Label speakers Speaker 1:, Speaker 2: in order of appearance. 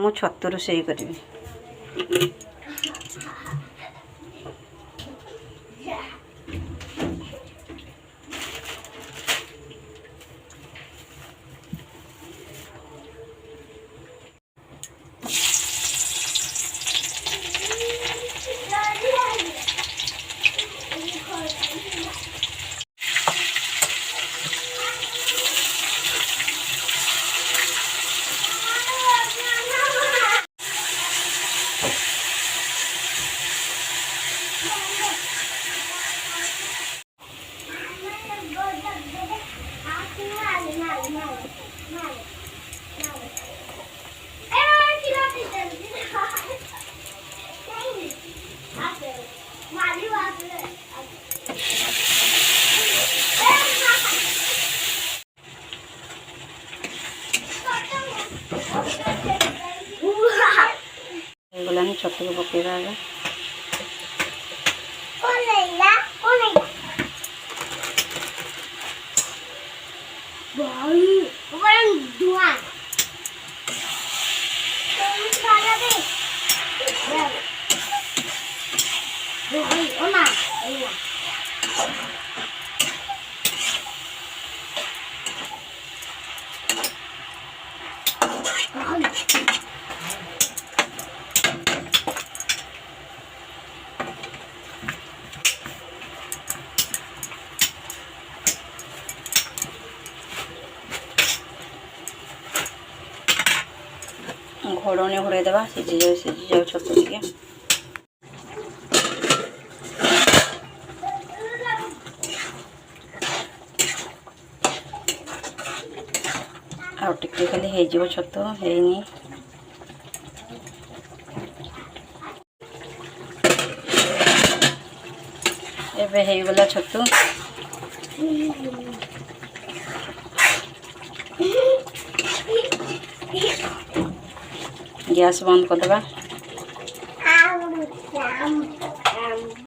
Speaker 1: ମୁଁ ଛତୁ ରୋଷେଇ କରିବି। ହେଇଗଲାଣି ଛତୁକୁ ପକେଇବା ଏବେ। घोड़ने घोड़े देवा सीझी जाऊ छतु टिके। आउ टिके खाली हे जीव छतु हेनी। एबे हे गला छतु। गैस बंद कर देबा।